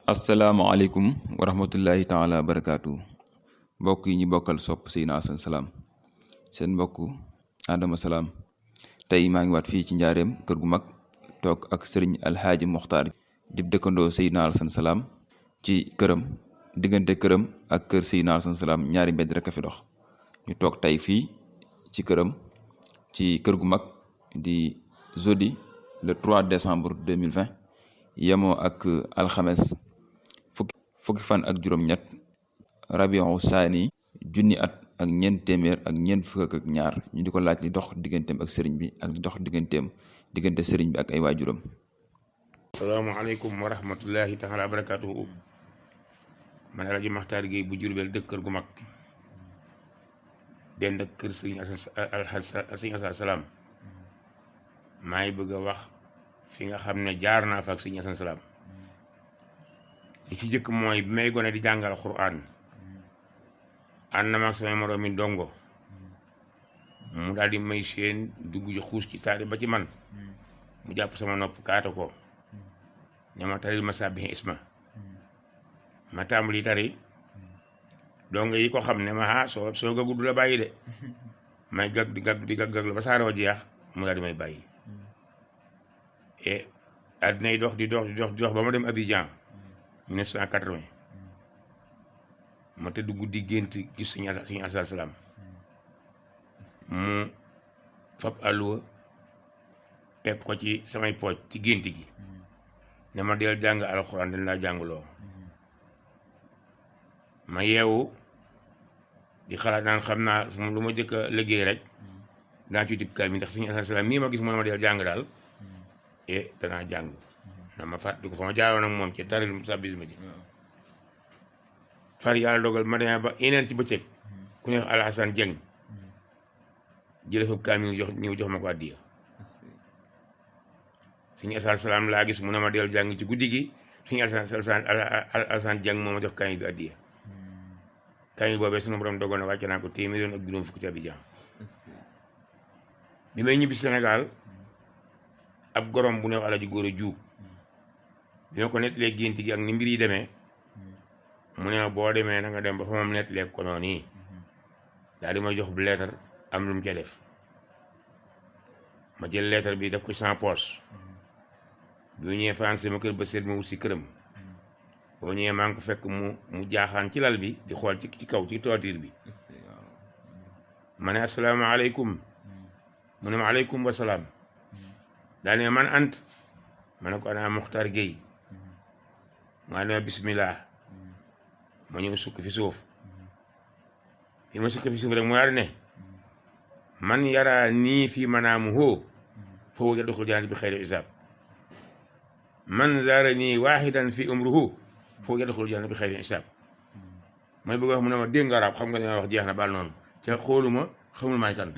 asalaamaaleykum wa rahmatullahi taala wa barakaatu mbokk yi ñu bokkal sopp Seydina Assane Salam seen mbokk Adama Salam tey maa ngi waat fii ci njaareem kër gu mag toog ak sëriñ alxaaji Muxtaar dib dëkkandoo Seydina Assane Salam ci këram diggante këram ak kër Seydina Assane Salam ñaari mbedd rek a fi dox ñu toog tey fii ci këram ci kër gu mag di jeudi le 3 décembre 2020 yemoo ak alxames fukki fan ak juróom-ñett rabiu saani junni at ak ñeent téeméer ak ñeent fukk ak ñaar ñu di ko laaj li dox digganteem ak sëriñ bi ak li dox diggante sëriñ bi ak ay waajuram. salaamaaleykum wa rahmatullahi taala wa barakaatuhu. man El Hadj Makhtar Gueye bu Jurbel dëkk kër gu mag dend ak kër sëriñ Assane Salam maa ngi bëgg a wax fi nga xam ne jaar naa fa ak sëriñ Assane Salam. li ci jëkk mooy bi may gone di jàngal Qur'an ànd na ma ak samay moroom mi ndongo mu daal di may seen dugg ji xuus ci taari ba ci man mu jàpp sama nopp kaata ko ne ma taril ma sàbbi isma ma tàmbali tari dongo yi ko xam ne ma soo gaggu du la bàyyi de may gag di gag la ba saaroo jeex mu daal di may bàyyi et addinay dox di dox ba ma dem Abidjan 1980 ma tëdd guddi gént gis Sëriñ Assane Salam mu fab àlluwa teg ko ci samay pooj ci gént gi ne ma del jàng alxuraan dañ laa jàngloo ma yeewu di xalaat naan xam naa lu ma jëkk a liggéey rek daa ci tib kaay mi ndax Sëriñ Assane Salam mii ma gis mooy ma del jàng daal et danaa jàng na ma fàttali ko fa ma jaaroon ak moom ci taril sabisme ji far yàlla dogal ma demee ba une heure ci bëccëg ku ne Alhassane Dieng jële fa kaamil jox ma ko àddiya Sëriñ Assane Salam laa gis mu ne ma del jàng ci guddi gi Sëriñ Alhassane Dieng moo ma jox kaamil bi àddiya kaamil boobee sunu borom dogal na wàcce naa ko téeméer ak juróom fukk ci Abidjan bi may ñibbi Sénégal ab gorom bu ne wax Alaji Góor a Juub bi ma ko nettalee gént gi ak ni mbir yi demee mu ne boo demee na nga dem ba fa moom nettalee ko noonu yi daal di may jox bu leetar am lu mu ca def ma jël leetar bi def ko sans poche bi mu ñëwee fan sama kër ba seet ma wut si këram boo ñëwee maa ngi ko fekk mu jaaxaan ci lal bi di xool ci kaw ci toiture bi ma ne asalaamaaleykum mu ne ma aleykum wa salaam daal ne man ant ma ne ko ana Muxtaar Gueye maa ne bismillah ma ñëw sukk fi suuf fi ma sukk fi suuf rek mu yaar ne man yara nii fii manaamu hoo foofu yadxul jannata bi xayri hisaab man zaara nii waahidan fi umruhu foofu yadxul jannata bi xayri hisaab may bëgg wax mu ne ma dégg nga arab xam nga ne ma wax jeex na baal noonu te xooluma xamul maay kan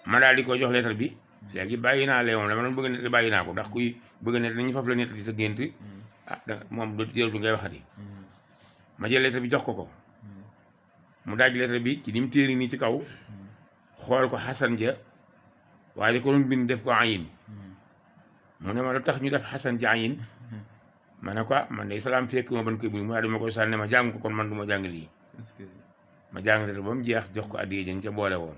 ma daal di ko jox lettre bi léegi bàyyi naa lee moom dama doon bëgg net bàyyi naa ko ndax kuy bëgg net dañuy faf la net di sa gént moom du jël du ngay waxati ma jël lettre bi jox ko mu daaj lettre bi ci ni mu téeri nii ci kaw xool ko Xasan ja waaye ko doon bind def ko ayin mu ne ma lu tax ñu def Xasan ja ayin ma ne ko man de Salam fekk ma ban koy buy mu daal di ma koy sànne ma jàng ko kon man du ma jàng lii ma jàng lettre ba mu jeex jox ko addiya jën ca boole woon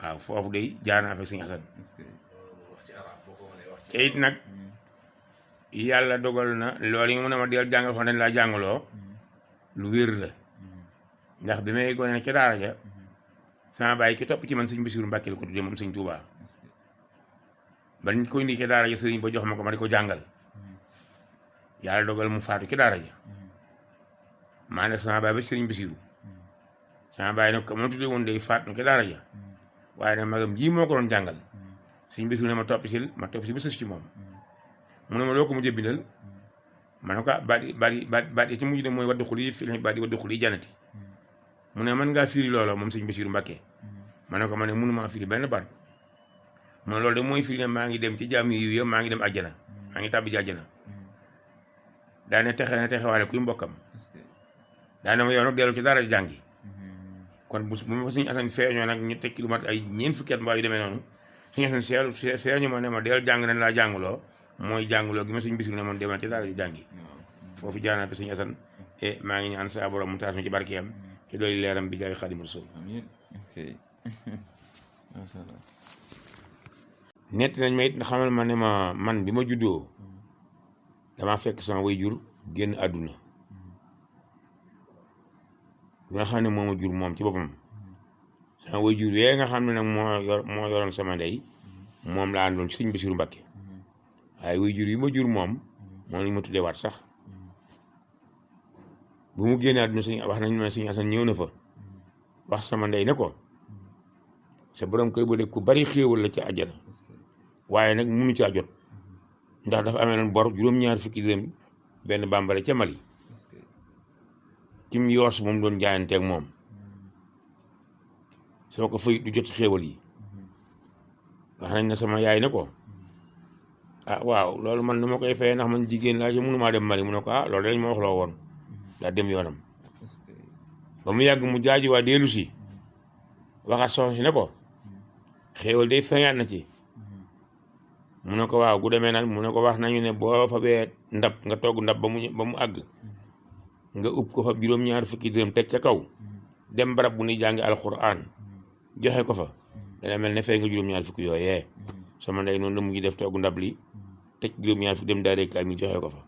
waaw foofu day jaar naa fekk Sëriñ Assane te it nag yàlla dogal na loolu yi mu ne ma del jàngal xam dañ laa jàngaloo lu wér la ndax bi may gone ca daara ja sama baay ki topp ci man Sëriñ Bassirou Mbàkke la ko tuddee moom Sëriñ Tuubaa ba ñu koy indi ca daara ja sëriñ ba jox ma ko ma di ko jàngal yàlla dogal mu faatu ci daara ja maa ne sama baay ba Sëriñ Bassirou sama baay nag ma tuddee woon day faat na ca daara ja waaye nag magam ji moo ko doon jàngal Sëriñ Bassirou ne ma topp si ba sës ci moom mu ne ma loo ko mujjee bindal ma ne ko baat yi ci mujj de mooy waddu xul yi fi lañ baat yi waddu xul yi jannati mu ne mën ngaa firi loolu moom Sëriñ Bassirou Mbàkke ma ne ko ma ne mënumaa firi benn baat mu ne loolu de mooy firi ne maa ngi dem ci jaam yu yëpp maa ngi dem àjjana maa ngi tàbbi ci àjjana daane texewaale kuy mbokkam daane ma yow nag dellu ci dara jàngi kon bu ma Sëriñ Assane feeñoo nag ñu tekki lu mat ay ñeent fukki at mbaa yu demee noonu Sëriñ Assane feeñu ma ne ma del jàng nañ laa jàngloo mooy jàngloo gi ma suñ bisul ne moom demal ci daara ji jàngi foofu jaanaa fi suñu asan e maa ngi ñaan saa borom mu taas ci barkeem ci doy leeram bi jaay Xaadimu Rasuul nett nañ ma it xamal ma ne ma man bi ma juddoo damaa fekk sama waajur génn àdduna bi nga xam ne moo ma jur moom ci boppam sama waajur yee nga xam ne nag moo yoroon sama ndey moom laa àndoon ci Sëñ Basiru Mbàkke waaye waajur yi ma jur moom lañ ma tuddee waat sax bu mu génne àdduna wax nañ ma Sëñ Asan ñëw na fa wax sama ndey ne ko sa borom kër ba de ku bari xéewal la ca àjjana waaye nag munu caa jot ndax dafa amee noon bor juróom-ñaar fukki dërëm benn bambara ca Mali cim yoos moom doon jaayanteeg moom soo ko fay du jot xéewal yi wax nañ na sama yaay ne ko ah waaw loolu man nu ma koy fayee ndax man jigéen laa ci mënumaa dem Mali mu ne ko ah loolu dañ ma wax loo woon daa dem yoonam ba mu yàgg mu jaaji waa dellu si waxaat soxna si ne ko xéewal day feeñaat na ci mu ne ko waaw gu demee nag mu ne ko wax nañu ne boo fa bee ndab nga togg ndab ba mu àgg nga ub ko fa juróom-ñaar fukki dërëm teg ca kaw dem barab bu ni jàngi alxuraan joxe ko fa dana mel ne fay nga juróom-ñaar fukki yooyee sama ndey noonu la mu ngi def togg ndab li teg juróom-ñaar fukki dem daal kaay mi joxe ko fa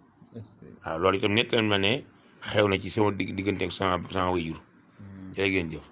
waaw loolu itam nett ma ne xew na ci sama diggante ak sama waajur jërë ngeen jëf